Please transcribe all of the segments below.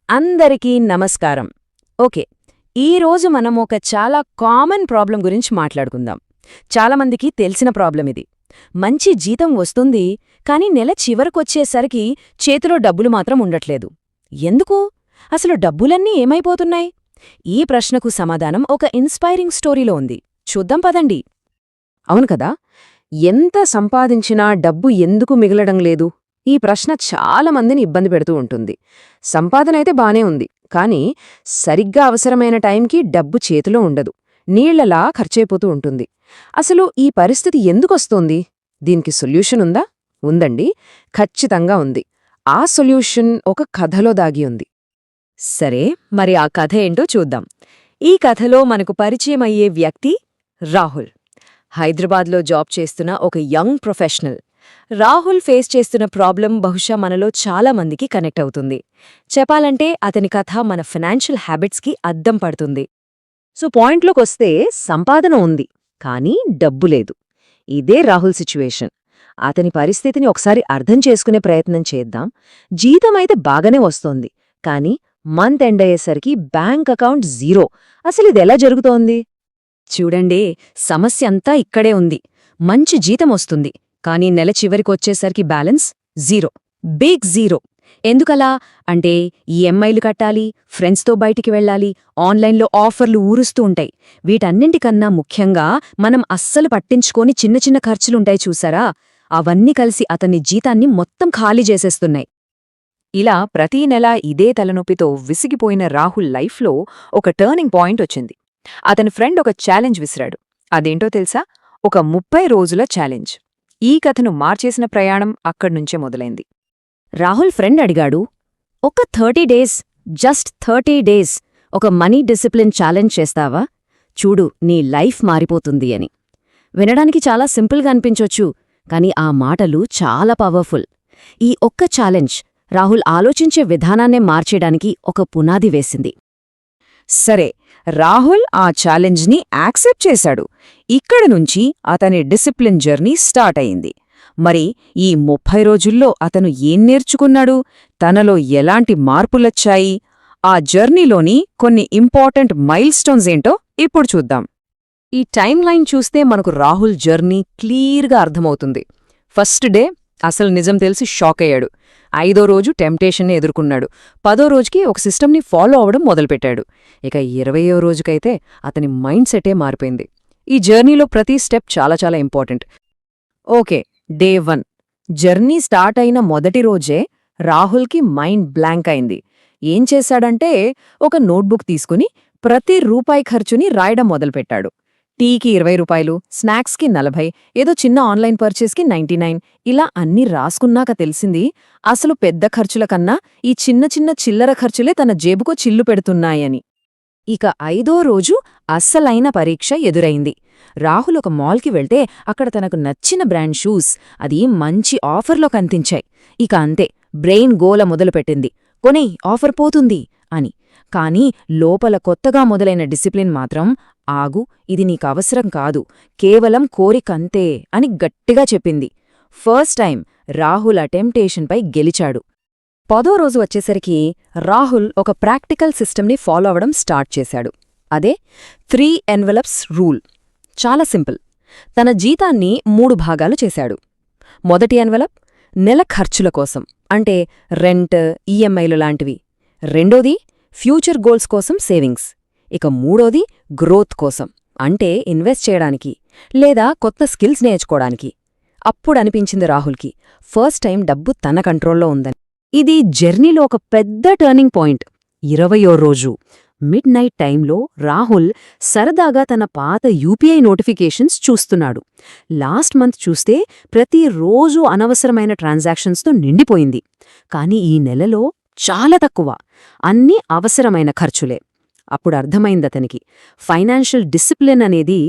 అందరికీ నమస్కారం. ఓకే, ఈరోజు మనం ఒక చాలా కామన్ ప్రాబ్లం గురించి మాట్లాడుకుందాం. చాలామందికి తెలిసిన ప్రాబ్లం ఇది. మంచి జీతం వస్తుంది, కానీ నెల చివరకొచ్చేసరికి చేతిలో డబ్బులు మాత్రం ఉండట్లేదు. ఎందుకు? అసలు డబ్బులన్నీ ఏమైపోతున్నాయి? ఈ ప్రశ్నకు సమాధానం ఒక ఇన్స్పైరింగ్ స్టోరీలో ఉంది. చూద్దాం పదండి. అవును కదా, ఎంత సంపాదించినా డబ్బు ఎందుకు మిగలడం లేదు? ఈ ప్రశ్న చాలా మందిని ఇబ్బంది పెడుతూ ఉంటుంది. సంపాదనైతే బానే ఉంది, కానీ సరిగ్గా అవసరమైన టైంకి డబ్బు చేతిలో ఉండదు, నీళ్లలా ఖర్చయిపోతూ ఉంటుంది. అసలు ఈ పరిస్థితి ఎందుకొస్తోంది? దీనికి సొల్యూషన్ ఉందా? ఉందండి, ఖచ్చితంగా ఉంది. ఆ సొల్యూషన్ ఒక కథలో దాగి ఉంది. సరే, మరి ఆ కథ ఏంటో చూద్దాం. ఈ కథలో మనకు పరిచయమయ్యే వ్యక్తి రాహుల్. హైదరాబాద్లో జాబ్ చేస్తున్న ఒక యంగ్ ప్రొఫెషనల్. రాహుల్ ఫేస్ చేస్తున్న ప్రాబ్లం బహుశా మనలో చాలా మందికి కనెక్ట్ అవుతుంది. చెప్పాలంటే అతని కథ మన ఫైనాన్షియల్ హ్యాబిట్స్కి అద్దం పడుతుంది. సో పాయింట్లోకొస్తే సంపాదన ఉంది, కానీ డబ్బు లేదు. ఇదే రాహుల్ సిచ్యువేషన్. అతని పరిస్థితిని ఒకసారి అర్థం చేసుకునే ప్రయత్నం చేద్దాం. జీతమైతే బాగానే వస్తోంది, కానీ మంత్ ఎండ్ అయ్యేసరికి బ్యాంక్ అకౌంట్ జీరో. అసలిదెలా జరుగుతోంది? చూడండి, సమస్య అంతా ఇక్కడే ఉంది. మంచి జీతం వస్తుంది, కానీ నెల చివరికొచ్చేసరికి బ్యాలెన్స్ జీరో. Big zero. ఎందుకలా అంటే ఈఎంఐలు కట్టాలి, ఫ్రెండ్స్తో బయటికి వెళ్ళాలి, ఆన్లైన్లో ఆఫర్లు ఊరుస్తూ ఉంటాయి. వీటన్నింటికన్నా ముఖ్యంగా మనం అస్సలు పట్టించుకోని చిన్న చిన్న ఖర్చులుంటాయి చూసారా, అవన్నీ కలిసి అతని జీతాన్ని మొత్తం ఖాళీ చేసేస్తున్నాయి. ఇలా ప్రతీ నెలా ఇదే తలనొప్పితో విసిగిపోయిన రాహుల్ లైఫ్లో ఒక టర్నింగ్ పాయింట్ వచ్చింది. అతని ఫ్రెండ్ ఒక ఛాలెంజ్ విసిరాడు. అదేంటో తెలుసా? ఒక 30 రోజుల ఛాలెంజ్. ఈ కథను మార్చేసిన ప్రయాణం అక్కడ్నుంచే మొదలైంది. రాహుల్ ఫ్రెండ్ అడిగాడు, ఒక 30 డేస్, జస్ట్ 30 డేస్ ఒక మనీ డిసిప్లిన్ ఛాలెంజ్ చేస్తావా? చూడు, నీ లైఫ్ మారిపోతుంది అని. వినడానికి చాలా సింపుల్గా అనిపించొచ్చు, కానీ ఆ మాటలు చాలా పవర్ఫుల్. ఈ ఒక్క ఛాలెంజ్ రాహుల్ ఆలోచించే విధానాన్నే మార్చేయడానికి ఒక పునాది వేసింది. సరే, రాహుల్ ఆ ఛాలెంజ్ని యాక్సెప్ట్ చేశాడు. ఇక్కడ నుంచి అతని డిసిప్లిన్ జర్నీ స్టార్ట్ అయింది. మరి ఈ 30 రోజుల్లో అతను ఏం నేర్చుకున్నాడు? తనలో ఎలాంటి మార్పులొచ్చాయి? ఆ జర్నీలోని కొన్ని ఇంపార్టెంట్ మైల్ స్టోన్స్ ఏంటో ఇప్పుడు చూద్దాం. ఈ టైమ్ లైన్ చూస్తే మనకు రాహుల్ జర్నీ క్లియర్గా అర్థమవుతుంది. ఫస్ట్ డే అసలు నిజం తెలిసి షాక్ అయ్యాడు. 5వ రోజు టెంప్టేషన్ని ఎదుర్కొన్నాడు. 10వ రోజుకి ఒక సిస్టమ్ని ఫాలో అవడం మొదలుపెట్టాడు. ఇక 20వ రోజుకైతే అతని మైండ్ సెటే మారిపోయింది. ఈ జర్నీలో ప్రతి స్టెప్ చాలా చాలా important. Okay, day 1. Journey start అయిన మొదటి రోజే రాహుల్కి మైండ్ బ్లాంక్ అయింది. ఏం చేశాడంటే, ఒక నోట్బుక్ తీసుకుని ప్రతి రూపాయి ఖర్చుని రాయడం మొదలుపెట్టాడు. టీకి 20 రూపాయలు, స్నాక్స్కి 40, ఏదో చిన్న ఆన్లైన్ పర్చేస్కి 99, ఇలా అన్నీ రాసుకున్నాక తెలిసింది, అసలు పెద్ద ఖర్చుల కన్నా ఈ చిన్న చిన్న చిల్లర ఖర్చులే తన జేబుకు చిల్లు పెడుతున్నాయని. ఇక 5వ రోజు అస్సలైన పరీక్ష ఎదురైంది. రాహుల్ ఒక మాల్కి వెళ్తే అక్కడ తనకు నచ్చిన బ్రాండ్ షూస్, అది మంచి ఆఫర్లో కనిపించాయి. ఇక అంతే, బ్రెయిన్ గోల మొదలుపెట్టింది, కొనేయ్, ఆఫర్ పోతుంది అని. కానీ లోపల కొత్తగా మొదలైన డిసిప్లిన్ మాత్రం, ఆగు, ఇది నీకవసరం కాదు, కేవలం కోరికంతే అని గట్టిగా చెప్పింది. ఫస్ట్ టైం రాహుల్ ఆ టెంప్టేషన్పై గెలిచాడు. 10వ రోజు వచ్చేసరికి రాహుల్ ఒక ప్రాక్టికల్ సిస్టమ్ని ఫాలో అవడం స్టార్ట్ చేశాడు. అదే 3 ఎన్వలప్స్ రూల్. చాలా సింపుల్. తన జీతాన్ని 3 భాగాలు చేశాడు. మొదటి ఎన్వలప్ నెల ఖర్చుల కోసం, అంటే రెంట్, ఈఎంఐలు లాంటివి. రెండోది ఫ్యూచర్ గోల్స్ కోసం సేవింగ్స్. ఇక మూడోది గ్రోత్ కోసం, అంటే ఇన్వెస్ట్ చేయడానికి లేదా కొత్త స్కిల్స్ నేర్చుకోవడానికి. అప్పుడనిపించింది రాహుల్కి, ఫస్ట్ టైం డబ్బు తన కంట్రోల్లో ఉందని. ఇది జర్నీలో ఒక పెద్ద టర్నింగ్ పాయింట్. 20వ రోజు మిడ్ నైట్ టైంలో రాహుల్ సరదాగా తన పాత యూపీఐ నోటిఫికేషన్స్ చూస్తున్నాడు. లాస్ట్ మంత్ చూస్తే ప్రతిరోజూ అనవసరమైన ట్రాన్సాక్షన్స్తో నిండిపోయింది. కానీ ఈ నెలలో చాలా తక్కువ, అన్నీ అవసరమైన ఖర్చులే. అప్పుడు అర్థమైందతనికి, ఫైనాన్షియల్ డిసిప్లిన్ అనేది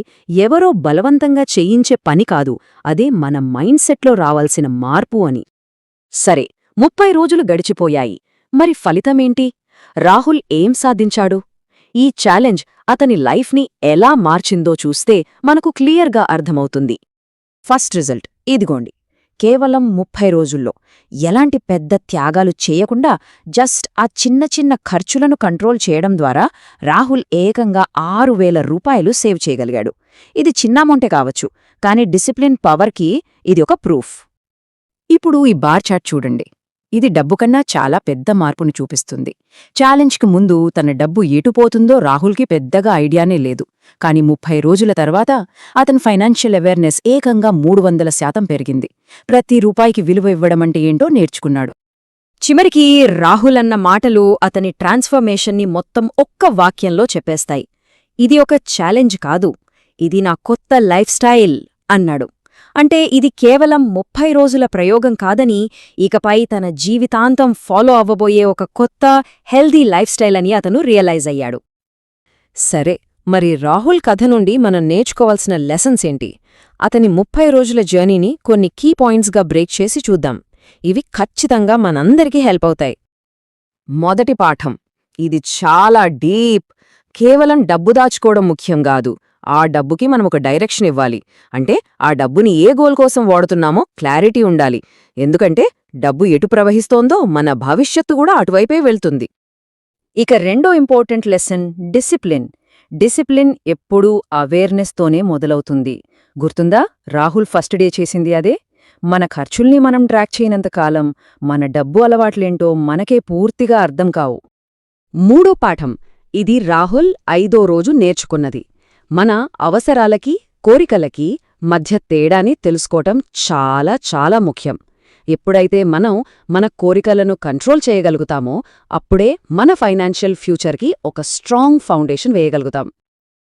ఎవరో బలవంతంగా చేయించే పని కాదు, అదే మన మైండ్ సెట్లో రావాల్సిన మార్పు అని. సరే, 30 రోజులు గడిచిపోయాయి. మరి ఫలితమేంటి? రాహుల్ ఏం సాధించాడు? ఈ ఛాలెంజ్ అతని లైఫ్ని ఎలా మార్చిందో చూస్తే మనకు క్లియర్గా అర్థమవుతుంది. ఫస్ట్ రిజల్ట్ ఇదిగోండి. కేవలం 30 రోజుల్లో ఎలాంటి పెద్ద త్యాగాలు చేయకుండా జస్ట్ ఆ చిన్న చిన్న ఖర్చులను కంట్రోల్ చేయడం ద్వారా రాహుల్ ఏకంగా 6,000 రూపాయలు సేవ్ చేయగలిగాడు. ఇది చిన్న అమౌంటే కావచ్చు, కానీ డిసిప్లిన్ పవర్కి ఇది ఒక ప్రూఫ్. ఇప్పుడు ఈ బార్ చార్ట్ చూడండి. ఇది డబ్బు కన్నా చాలా పెద్ద మార్పుని చూపిస్తుంది. ఛాలెంజ్కి ముందు తన డబ్బు ఎటుపోతుందో రాహుల్కి పెద్దగా ఐడియానే లేదు. కానీ 30 రోజుల తర్వాత అతని ఫైనాన్షియల్ అవేర్నెస్ ఏకంగా 300% పెరిగింది. ప్రతి రూపాయికి విలువ ఇవ్వడమంటే ఏంటో నేర్చుకున్నాడు. చివరికి రాహుల్ అన్న మాటలు అతని ట్రాన్స్ఫర్మేషన్ని మొత్తం ఒక్క వాక్యంలో చెప్పేస్తాయి. ఇది ఒక ఛాలెంజ్ కాదు, ఇది నా కొత్త లైఫ్ స్టైల్ అన్నాడు. అంటే ఇది కేవలం 30 రోజుల ప్రయోగం కాదని, ఇకపై తన జీవితాంతం ఫాలో అవ్వబోయే ఒక కొత్త హెల్దీ లైఫ్ స్టైల్ అని అతను రియలైజ్ అయ్యాడు. సరే, మరి రాహుల్ కథ నుండి మనం నేర్చుకోవాల్సిన లెసన్స్ ఏంటి? అతని 30 రోజుల జర్నీని కొన్ని కీ పాయింట్స్గా బ్రేక్ చేసి చూద్దాం. ఇవి ఖచ్చితంగా మనందరికీ హెల్ప్ అవుతాయి. మొదటి పాఠం, ఇది చాలా డీప్. కేవలం డబ్బు దాచుకోవడం ముఖ్యం కాదు, ఆ డబ్బుకి మనం ఒక డైరెక్షన్ ఇవ్వాలి. అంటే ఆ డబ్బుని ఏ గోల్ కోసం వాడుతున్నామో క్లారిటీ ఉండాలి. ఎందుకంటే డబ్బు ఎటు ప్రవహిస్తోందో మన భవిష్యత్తు కూడా అటువైపే వెళ్తుంది. ఇక రెండో ఇంపార్టెంట్ లెసన్ డిసిప్లిన్. డిసిప్లిన్ ఎప్పుడూ అవేర్నెస్తోనే మొదలవుతుంది. గుర్తుందా, రాహుల్ ఫస్ట్ డే చేసింది అదే. మన ఖర్చుల్ని మనం ట్రాక్ చేయనంతకాలం మన డబ్బు అలవాట్లేంటో మనకే పూర్తిగా అర్థం కావు. మూడో పాఠం, ఇది రాహుల్ 5వ రోజు నేర్చుకున్నది. మన అవసరాలకి, కోరికలకి మధ్య తేడాని తెలుసుకోవటం చాలా చాలా ముఖ్యం. ఎప్పుడైతే మనం మన కోరికలను కంట్రోల్ చేయగలుగుతామో అప్పుడే మన ఫైనాన్షియల్ ఫ్యూచర్కి ఒక స్ట్రాంగ్ ఫౌండేషన్ వేయగలుగుతాం.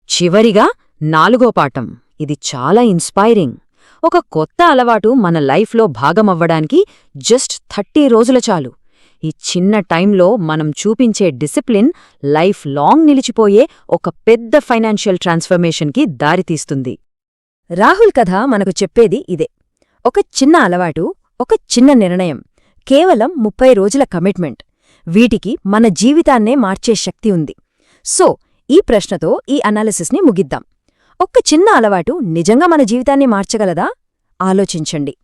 చివరిగా 4వ పాఠం, ఇది చాలా ఇన్స్పైరింగ్. ఒక కొత్త అలవాటు మన లైఫ్లో భాగమవ్వడానికి జస్ట్ 30 రోజులు చాలు. ఈ చిన్న టైంలో మనం చూపించే డిసిప్లిన్ లైఫ్ లాంగ్ నిలిచిపోయే ఒక పెద్ద ఫైనాన్షియల్ ట్రాన్స్ఫర్మేషన్కి దారితీస్తుంది. రాహుల్ కథ మనకు చెప్పేది ఇదే. ఒక చిన్న అలవాటు, ఒక చిన్న నిర్ణయం, కేవలం 30 రోజుల కమిట్మెంట్, వీటికి మన జీవితాన్నే మార్చే శక్తి ఉంది. సో ఈ ప్రశ్నతో ఈ అనాలిసిస్ని ముగిద్దాం. ఒక్క చిన్న అలవాటు నిజంగా మన జీవితాన్ని మార్చగలదా? ఆలోచించండి.